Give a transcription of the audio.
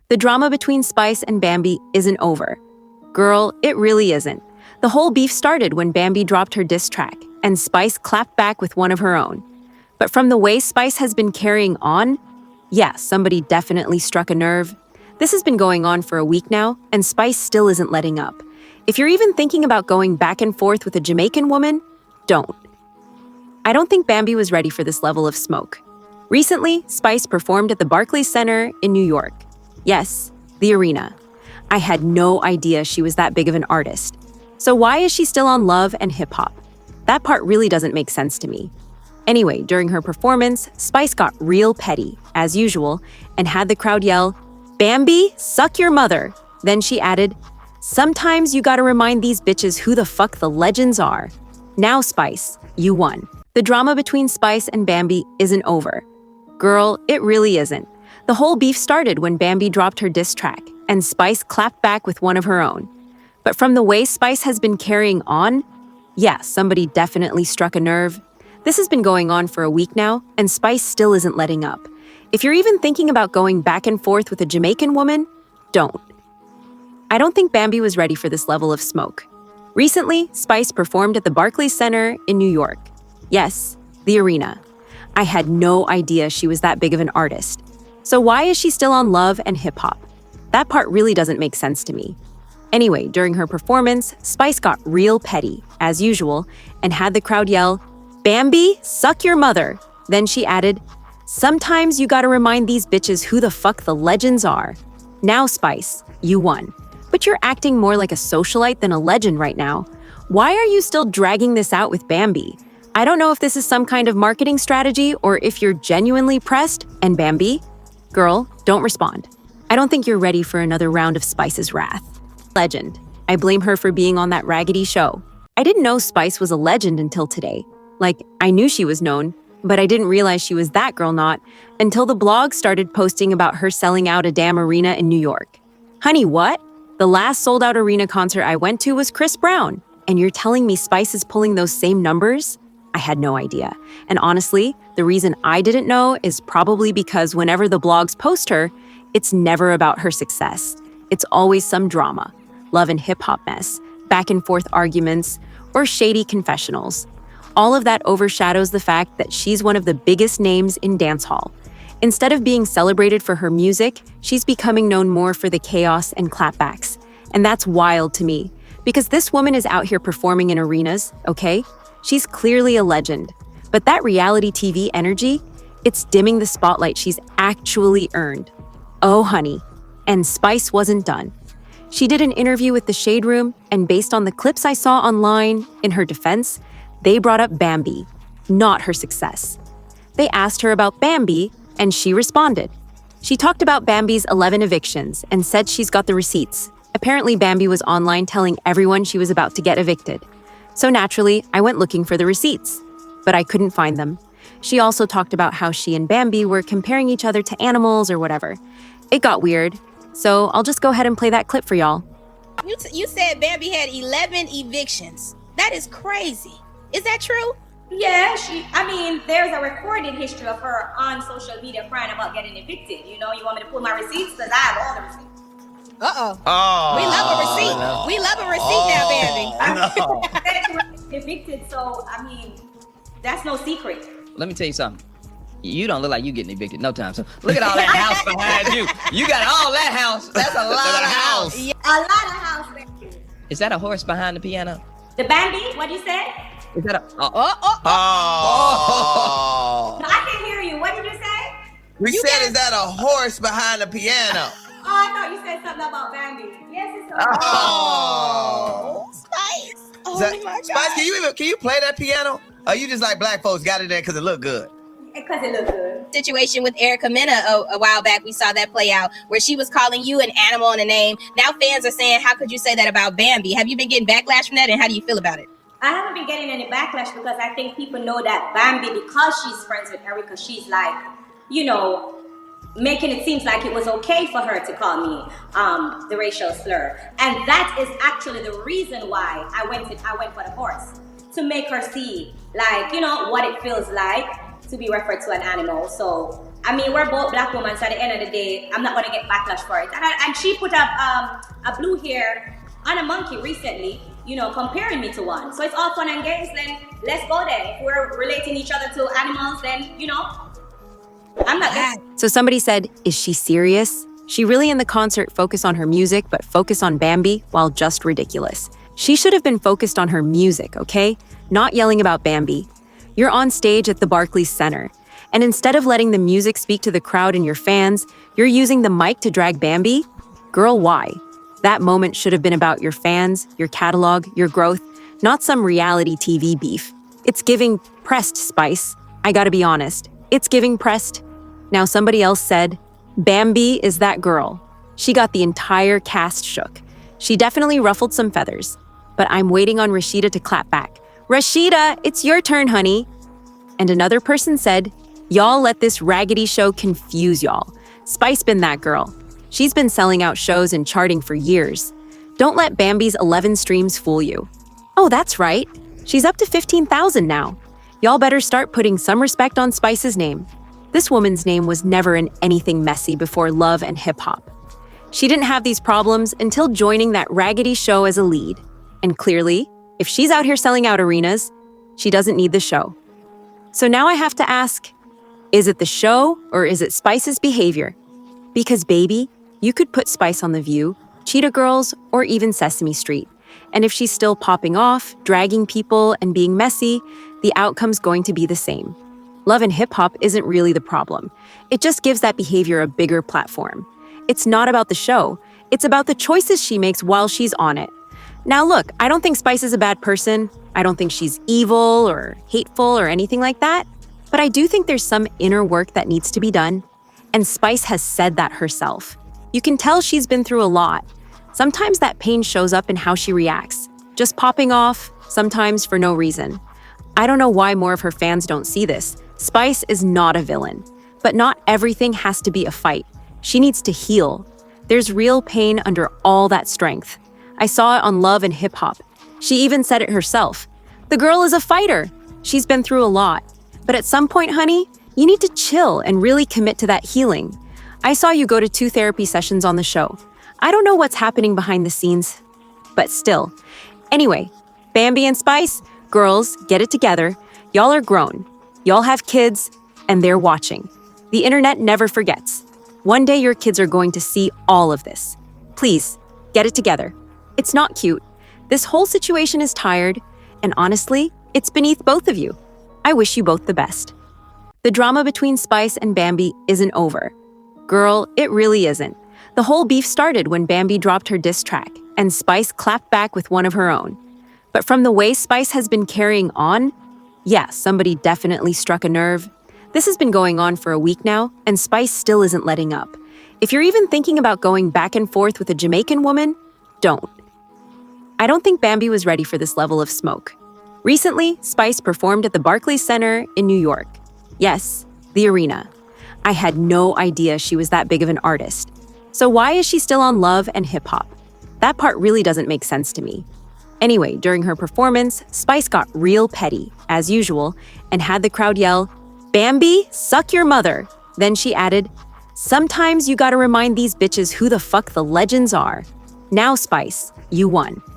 The drama between Spice and Bambi isn't over. Girl, it really isn't. The whole beef started when Bambi dropped her diss track, and Spice clapped back with one of her own. But from the way Spice has been carrying on, yeah, somebody definitely struck a nerve. This has been going on for a week now, and Spice still isn't letting up. If you're even thinking about going back and forth with a Jamaican woman, don't. I don't think Bambi was ready for this level of smoke. Recently, Spice performed at the Barclays Center in New York. Yes, the arena. I had no idea she was that big of an artist. So why is she still on Love and Hip Hop? That part really doesn't make sense to me. Anyway, during her performance, Spice got real petty, as usual, and had the crowd yell, "Bambi, suck your mother." Then she added, "Sometimes you gotta remind these bitches who the fuck the legends are." Now, Spice, you won. The drama between Spice and Bambi isn't over. Girl, it really isn't. The whole beef started when Bambi dropped her diss track, and Spice clapped back with one of her own. But from the way Spice has been carrying on, yeah, somebody definitely struck a nerve. This has been going on for a week now, and Spice still isn't letting up. If you're even thinking about going back and forth with a Jamaican woman, don't. I don't think Bambi was ready for this level of smoke. Recently, Spice performed at the Barclays Center in New York. Yes, the arena. I had no idea she was that big of an artist. So why is she still on Love and Hip Hop? That part really doesn't make sense to me. Anyway, during her performance, Spice got real petty, as usual, and had the crowd yell, "Bambi, suck your mother." Then she added, "Sometimes you gotta remind these bitches who the fuck the legends are." Now, Spice, you won. But you're acting more like a socialite than a legend right now. Why are you still dragging this out with Bambi? I don't know if this is some kind of marketing strategy or if you're genuinely pressed, and Bambi? Girl, don't respond. I don't think you're ready for another round of Spice's wrath. Legend. I blame her for being on that raggedy show. I didn't know Spice was a legend until today. Like, I knew she was known, but I didn't realize she was that girl not until the blog started posting about her selling out a damn arena in New York. Honey, what? The last sold-out arena concert I went to was Chris Brown, and you're telling me Spice is pulling those same numbers? I had no idea. And honestly, the reason I didn't know is probably because whenever the blogs post her, it's never about her success. It's always some drama, Love and Hip Hop mess, back and forth arguments, or shady confessionals. All of that overshadows the fact that she's one of the biggest names in dancehall. Instead of being celebrated for her music, she's becoming known more for the chaos and clapbacks. And that's wild to me, because this woman is out here performing in arenas, okay? She's clearly a legend. But that reality TV energy, it's dimming the spotlight she's actually earned. Oh, honey. And Spice wasn't done. She did an interview with The Shade Room, and based on the clips I saw online, in her defense, they brought up Bambi, not her success. They asked her about Bambi, and she responded. She talked about Bambi's 11 evictions and said she's got the receipts. Apparently, Bambi was online telling everyone she was about to get evicted. So naturally, I went looking for the receipts, but I couldn't find them. She also talked about how she and Bambi were comparing each other to animals or whatever. It got weird, so I'll just go ahead and play that clip for y'all. You said Bambi had 11 evictions. That is crazy. Is that true? Yeah, there's a recorded history of her on social media crying about getting evicted. You want me to pull my receipts? Because I have all the receipts. Uh-oh. Oh. We love a receipt. No. We love a receipt now, Bambi. No. Evicted, so, that's no secret. Let me tell you something. You don't look like you getting evicted no time. So look at all that house behind you. You got all that house. That's a lot of house. Yeah, a lot of house there. Is that a horse behind the piano? The Bambi? What'd you say? Is that a... No, I can't hear you. What did you say? Is that a horse behind the piano? Oh, I thought you said something about Bambi. Yes, it's a Spice. Oh, my God. Spice, can you play that piano? Or you just like black folks got it there because it looked good? Because it looked good. Situation with Erica Mena a while back, we saw that play out where she was calling you an animal and a name. Now fans are saying, how could you say that about Bambi? Have you been getting backlash from that, and how do you feel about it? I haven't been getting any backlash because I think people know that Bambi, because she's friends with Erica, she's like, making it seem like it was okay for her to call me the racial slur. And that is actually the reason why I went for the horse. To make her see, what it feels like to be referred to an animal. So I mean, we're both black women, so at the end of the day, I'm not going to get backlash for it. And she put up a blue hair on a monkey recently, you know, comparing me to one. So it's all fun and games, then let's go there. If we're relating each other to animals, then, you know, I'm not going. So somebody said, is she serious? She really in the concert focus on her music, but focus on Bambi while just ridiculous. She should have been focused on her music, okay? Not yelling about Bambi. You're on stage at the Barclays Center, and instead of letting the music speak to the crowd and your fans, you're using the mic to drag Bambi? Girl, why? That moment should have been about your fans, your catalog, your growth, not some reality TV beef. It's giving pressed, Spice. I gotta be honest. It's giving pressed. Now somebody else said, Bambi is that girl. She got the entire cast shook. She definitely ruffled some feathers. But I'm waiting on Rashida to clap back. Rashida, it's your turn, honey. And another person said, y'all let this raggedy show confuse y'all. Spice been that girl. She's been selling out shows and charting for years. Don't let Bambi's 11 streams fool you. Oh, that's right. She's up to 15,000 now. Y'all better start putting some respect on Spice's name. This woman's name was never in anything messy before love and hip-hop. She didn't have these problems until joining that raggedy show as a lead. And clearly, if she's out here selling out arenas, she doesn't need the show. So now I have to ask, is it the show or is it Spice's behavior? Because baby, you could put Spice on The View, Cheetah Girls, or even Sesame Street. And if she's still popping off, dragging people, and being messy, the outcome's going to be the same. Love and hip-hop isn't really the problem. It just gives that behavior a bigger platform. It's not about the show. It's about the choices she makes while she's on it. Now look, I don't think Spice is a bad person. I don't think she's evil or hateful or anything like that. But I do think there's some inner work that needs to be done. And Spice has said that herself. You can tell she's been through a lot. Sometimes that pain shows up in how she reacts, just popping off, sometimes for no reason. I don't know why more of her fans don't see this. Spice is not a villain, but not everything has to be a fight. She needs to heal. There's real pain under all that strength. I saw it on Love and Hip Hop. She even said it herself. The girl is a fighter. She's been through a lot. But at some point, honey, you need to chill and really commit to that healing. I saw you go to 2 therapy sessions on the show. I don't know what's happening behind the scenes, but still. Anyway, Bambi and Spice, girls, get it together. Y'all are grown. Y'all have kids, and they're watching. The internet never forgets. One day your kids are going to see all of this. Please, get it together. It's not cute. This whole situation is tired, and honestly, it's beneath both of you. I wish you both the best. The drama between Spice and Bambi isn't over. Girl, it really isn't. The whole beef started when Bambi dropped her diss track, and Spice clapped back with one of her own. But from the way Spice has been carrying on, yeah, somebody definitely struck a nerve. This has been going on for a week now, and Spice still isn't letting up. If you're even thinking about going back and forth with a Jamaican woman, don't. I don't think Bambi was ready for this level of smoke. Recently, Spice performed at the Barclays Center in New York. Yes, the arena. I had no idea she was that big of an artist. So why is she still on Love and Hip Hop? That part really doesn't make sense to me. Anyway, during her performance, Spice got real petty, as usual, and had the crowd yell, "Bambi, suck your mother." Then she added, "Sometimes you gotta remind these bitches who the fuck the legends are." Now, Spice, you won.